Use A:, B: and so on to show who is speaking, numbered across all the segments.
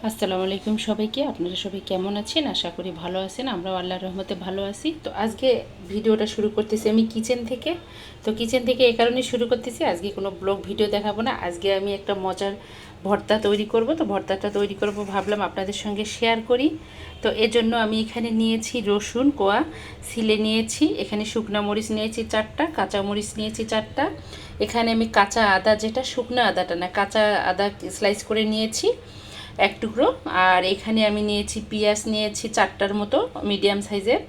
A: আসসালামু আলাইকুম সবাইকে। আপনারা সবাই কেমন আছেন? আশা করি ভালো আছেন। আমরাও আল্লাহর রহমতে ভালো আছি। তো আজকে ভিডিওটা শুরু করতেছি আমি কিচেন থেকে। তো কিচেন থেকে এই কারণে শুরু করতেছি, আজকে কোনো ব্লগ ভিডিও দেখাবো না। আজকে আমি একটা মজার ভর্তা তৈরি করব। তো ভর্তাটা তৈরি করব ভাবলাম আপনাদের সঙ্গে শেয়ার করি। তো এজন্য আমি এখানে নিয়েছি রসুন কোয়া ছিলে নিয়েছি, এখানে শুকনো মরিচ নিয়েছি 4টা, কাঁচা মরিচ নিয়েছি 4টা, এখানে আমি কাঁচা আদা, যেটা শুকনো আদাটা না, কাঁচা আদা স্লাইস করে নিয়েছি এক টুকরো। আর এখানে আমি নিয়েছি পেঁয়াজ নিয়েছি 4টার মতো মিডিয়াম সাইজের।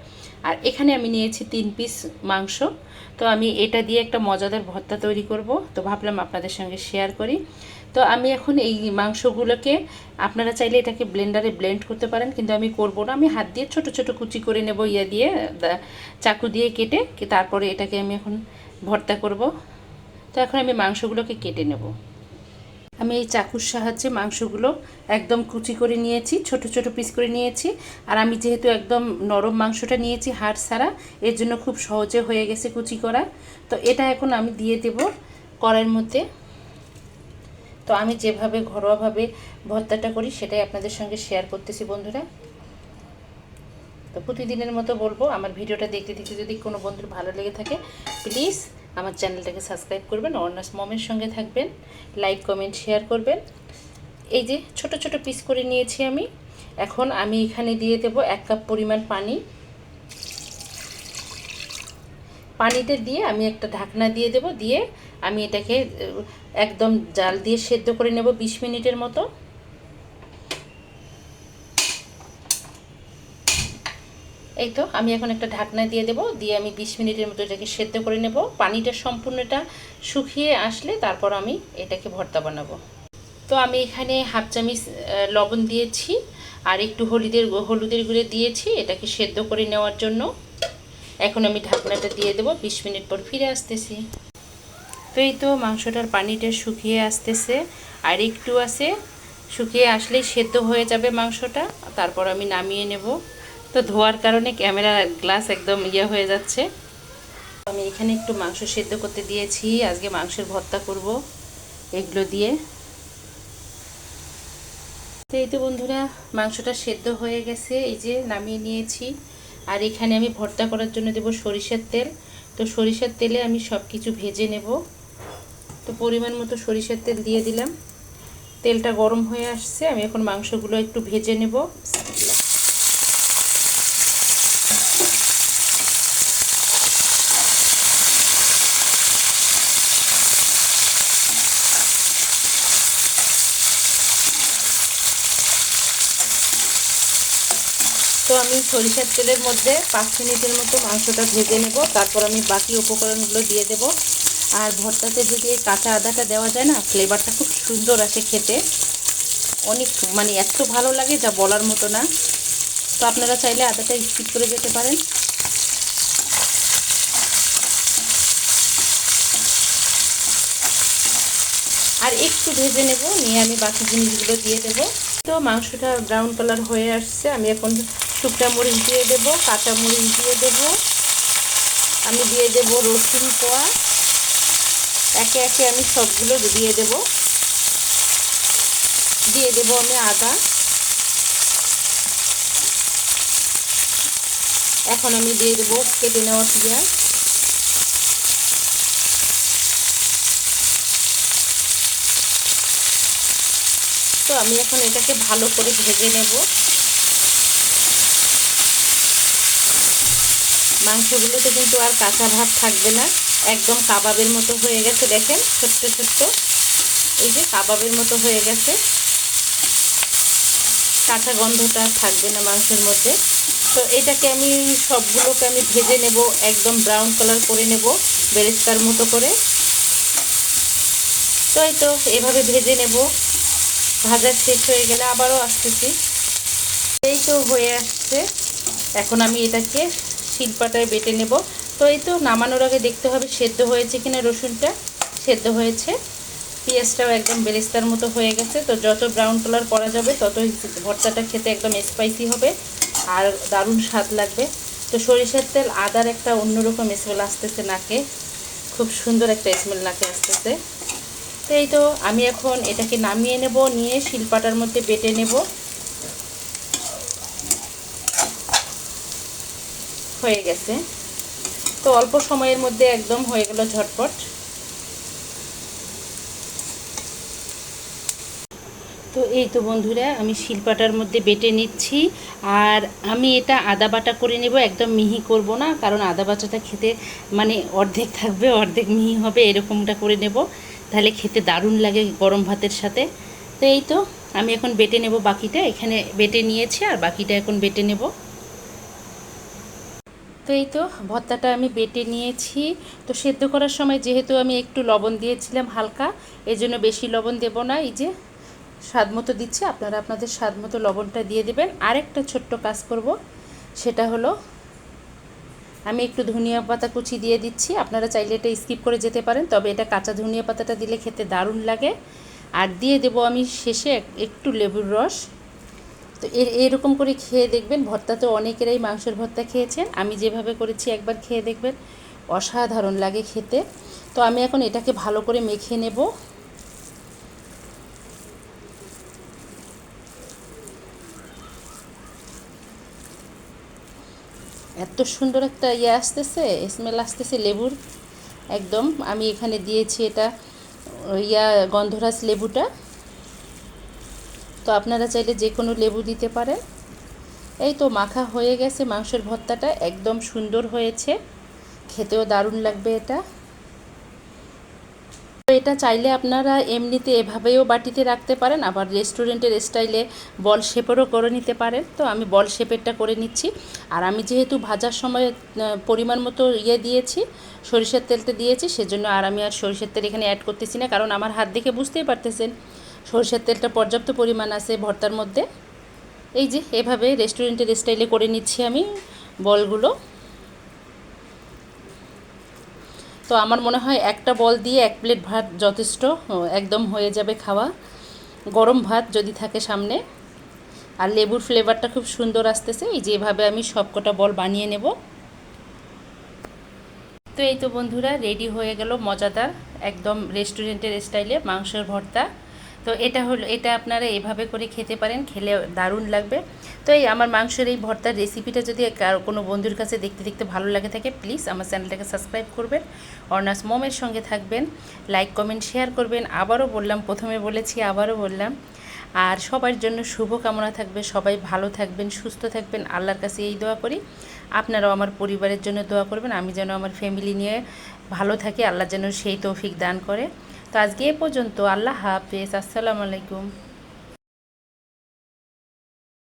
A: আর এখানে আমি নিয়েছি 3 পিস মাংস। তো আমি এটা দিয়ে একটা মজাদার ভর্তা তৈরি করব। তো ভাবলাম আপনাদের সঙ্গে শেয়ার করি। তো আমি এখন এই মাংসগুলোকে, আপনারা চাইলে এটাকে ব্লেন্ডারে ব্লেন্ড করতে পারেন, কিন্তু আমি করব না। আমি হাত দিয়ে ছোট ছোট কুচি করে নেব, ইয়া দিয়ে চাকু দিয়ে কেটে, তারপরে এটাকে আমি এখন ভর্তা করব। তো এখন আমি মাংসগুলোকে কেটে নেব। আমি এই চাকুর সাহায্যে মাংসগুলো একদম কুচি করে নিয়েছি, ছোট ছোট পিস করে নিয়েছি। আর আমি যেহেতু একদম নরম মাংসটা নিয়েছি, হাড় ছাড়া, এর জন্য খুব সহজে হয়ে গেছে কুচি করা। তো এটা এখন আমি দিয়ে দেব কড়াইয়ের মধ্যে। তো আমি যেভাবে ঘরোয়াভাবে ভর্তাটা করি সেটাই আপনাদের সঙ্গে শেয়ার করতেছি বন্ধুরা। তো প্রতিদিনের মতো বলবো, আমার ভিডিওটা দেখতে দেখতে যদি কোনো বন্ধুর ভালো লেগে থাকে, প্লিজ আমার চ্যানেলটাকে সাবস্ক্রাইব করবেন, অর্নাস মমের সঙ্গে থাকবেন, লাইক কমেন্ট শেয়ার করবেন। এই যে ছোট ছোট পিস করে নিয়েছি আমি। এখন আমি এখানে দিয়ে দেব 1 কাপ পরিমাণ পানি। পানিতে দিয়ে আমি একটা ঢাকনা দিয়ে দেব, দিয়ে আমি এটাকে একদম জাল দিয়ে সেদ্ধ করে নেব 20 মিনিটের মতো। এই তো আমি এখন একটা ঢাকনা দিয়ে দেব, দিয়ে আমি 20 মিনিটের মতো এটাকে সেদ্ধ করে নেব। পানিটা সম্পূর্ণটা শুকিয়ে আসলে তারপর আমি এটাকে ভর্তা বানাবো। তো আমি এখানে হাফ চামচ লবণ দিয়েছি, আর একটু হলুদের গুঁড়ো দিয়েছি এটাকে সেদ্ধ করে নেওয়ার জন্য। এখন আমি ঢাকনাটা দিয়ে দেবো, 20 মিনিট পর ফিরে আসতেছি। তো এই তো মাংসটার পানিটা শুকিয়ে আসতেছে, আর একটু আছে, শুকিয়ে আসলেই সেদ্ধ হয়ে যাবে মাংসটা। তারপর আমি নামিয়ে নেব। তো ধোয়ার কারণে ক্যামেরা গ্লাস একদম হয়ে যাচ্ছে। আমি এখানে একটু মাংস সেদ্ধ করতে দিয়েছি, আজকে মাংসের ভর্তা করব এগুলো দিয়ে। তো এই তো বন্ধুরা, মাংসটা সেদ্ধ হয়ে গেছে, এই যে নামিয়ে নিয়েছি। আর এখানে আমি ভর্তা করার জন্য দেব সরিষার তেল। তো সরিষার তেলে আমি সব কিছু ভেজে নেব। তো পরিমাণ মতো সরিষার তেল দিয়ে দিলাম। তেলটা গরম হয়ে আসছে, আমি এখন মাংসগুলো একটু ভেজে নেব। তো আমি সরিষার তেলের মধ্যে 5 মিনিটের মতো মাংসটা ভেজে নেব, তারপর আমি বাকি উপকরণগুলো দিয়ে দেব। আর ভর্তাতে যদি কাঁচা আদাটা দেওয়া যায় না, ফ্লেভারটা খুব সুন্দর আসে খেতে, অনেক এত ভালো লাগে যা বলার মতো না। তো আপনারা চাইলে আদাটা স্কিপ করে যেতে পারেন। আর একটু ভেজে নেব, নিয়ে আমি বাকি জিনিসগুলো দিয়ে দেব। তো মাংসটা ব্রাউন কালার হয়ে আসছে, আমি এখন শুকনা মরিচ দিয়ে দেব, কাঁচা মরিচ দিয়ে দেব, আমি দিয়ে দেব রসুন কোয়া। একে একে আমি সবগুলো দিয়ে দেব। দিয়ে দেব আমি আদা। এখন আমি দিয়ে দেব কেটে নেওয়া পেঁয়াজ। তো আমি এখন এটাকে ভালো করে ভেজে নেব। মাংসগুলোতে কিন্তু আর কাঁচা ভাব থাকবে না, একদম কাবাবের মতো হয়ে গেছে, দেখেন ছোট্ট ছোট্ট, এই যে কাবাবের মতো হয়ে গেছে, কাঁচা গন্ধটা থাকবে না মাংসের মধ্যে। তো এটাকে আমি সবগুলোকে আমি ভেজে নেব, একদম ব্রাউন কালার করে নেব বেরেস্তার মতো করে। তো এই তো এভাবে ভেজে নেব। ভাজা শেষ হয়ে গেলে আবারও আসতেছি। এই তো হয়ে আসছে, এখন আমি এটাকে শিলপাটায় বেটে নেব। তো এই তো নামানোর আগে দেখতে হবে সেদ্ধ হয়েছে কিনা, রসুনটা সেদ্ধ হয়েছে, পেঁয়াজটাও একদম বেরেস্তার মতো হয়ে গেছে। তো যত ব্রাউন কালার করা যাবে ততই ভর্তাটা খেতে একদম স্পাইসি হবে আর দারুণ স্বাদ লাগবে। তো সরিষার তেল, আদার একটা অন্যরকম স্মেল আসতেছে নাকে, খুব সুন্দর একটা স্মেল নাকে আসতেছে। তো এই তো আমি এখন এটাকে নামিয়ে নেব, নিয়ে শিলপাটার মধ্যে বেটে নেব। হয়ে গেছে। তো অল্প সময়ের মধ্যে একদম হয়ে গেল ঝটপট। তো এই তো বন্ধুরা, আমি শিলপাটার মধ্যে বেটে নিচ্ছি। আর আমি এটা আদা বাটা করে নেব, একদম মিহি করব না, কারণ আদা বাটাটা খেতে মানে অর্ধেক থাকবে অর্ধেক মিহি হবে, এরকমটা করে নেব, তাহলে খেতে দারুণ লাগে গরম ভাতের সাথে। তো এই তো আমি এখন বেটে নেব বাকিটা, এখানে বেটে নিয়েছি আর বাকিটা এখন বেটে নেব। তো এই তো ভর্তাটা আমি বেটে নিয়েছি। তো সেদ্ধ করার সময় যেহেতু আমি একটু লবণ দিয়েছিলাম হালকা, এই জন্য বেশি লবণ দেব না, এই যে স্বাদ মতো দিচ্ছি, আপনারা আপনাদের স্বাদ মতো লবণটা দিয়ে দেবেন। আরেকটা ছোট্ট কাজ করব, সেটা হলো আমি একটু ধনিয়া পাতা কুচি দিয়ে দিচ্ছি। আপনারা চাইলে এটা স্কিপ করে যেতে পারেন, তবে এটা কাঁচা ধনিয়া পাতাটা দিলে খেতে দারুণ লাগে। আর দিয়ে দেব আমি শেষে একটু লেবুর রস। তো এরকম করে খেয়ে দেখবেন। ভর্তা তো অনেকেরাই মাংসের ভর্তা খেয়েছেন, আমি যেভাবে করেছি একবার খেয়ে দেখবেন, অসাধারণ লাগে খেতে। তো আমি এখন এটাকে ভালো করে মেখে নেব। এত সুন্দর একটা আসতেছে, স্মেল আসতেছে লেবুর, একদম। আমি এখানে দিয়েছি এটা গন্ধরাজ লেবুটা। তো আপনারা চাইলে যে কোনো লেবু দিতে পারেন। এই তো মাখা হয়ে গেছে মাংসের ভর্তাটা, একদম সুন্দর হয়েছে, খেতেও দারুণ লাগবে এটা। তো এটা চাইলে আপনারা এমনিতে এভাবেও বাটিতে রাখতে পারেন, আবার রেস্টুরেন্টের স্টাইলে বল শেপেরও করে নিতে পারেন। তো আমি বল শেপেরটা করে নিচ্ছি। আর আমি যেহেতু ভাজার সময় পরিমাণ মতো দিয়েছি, সরিষার তেলটা দিয়েছি, সেজন্য আমি আর সরিষার তেল এখানে অ্যাড করতেছি না, কারণ আমার হাত দেখে বুঝতেই পারতেছেন সরিষার তেলটা পর্যাপ্ত পরিমাণ আছে ভর্তার মধ্যে। এই যে এভাবে রেস্টুরেন্টের স্টাইলে করে নিচ্ছি আমি বলগুলো। তো আমার মনে হয় একটা বল দিয়ে 1 প্লেট ভাত যথেষ্ট, একদম হয়ে যাবে খাওয়া, গরম ভাত যদি থাকে সামনে। আর লেবুর ফ্লেভারটা খুব সুন্দর আসতেছে। এই যেভাবে আমি সবকটা বল বানিয়ে নেব। তো এই তো বন্ধুরা, রেডি হয়ে গেল মজাদার একদম রেস্টুরেন্টের স্টাইলে মাংসের ভর্তা। তো এটা আপনারা এভাবে করে খেতে পারেন, খেলে দারুণ লাগবে। তো এই আমার মাংসের এই ভর্তার রেসিপিটা যদি কোনো বন্ধুর কাছে দেখতে দেখতে ভালো লাগে থাকে, প্লিজ আমার চ্যানেলটাকে সাবস্ক্রাইব করবেন, অর্নাস মমের সঙ্গে থাকবেন, লাইক কমেন্ট শেয়ার করবেন। আবারও বললাম, প্রথমে বলেছি আবারও বললাম। আর সবার জন্য শুভ কামনা থাকবে, সবাই ভালো থাকবেন, সুস্থ থাকবেন, আল্লাহর কাছে এই দোয়া করি। আপনারাও আমার পরিবারের জন্য দোয়া করবেন, আমি যেন আমার ফ্যামিলি নিয়ে ভালো থাকি, আল্লাহ যেন সেই তৌফিক দান করে। তো আজকে এ পর্যন্ত, আল্লাহ হাফেজ, আসসালামু আলাইকুম।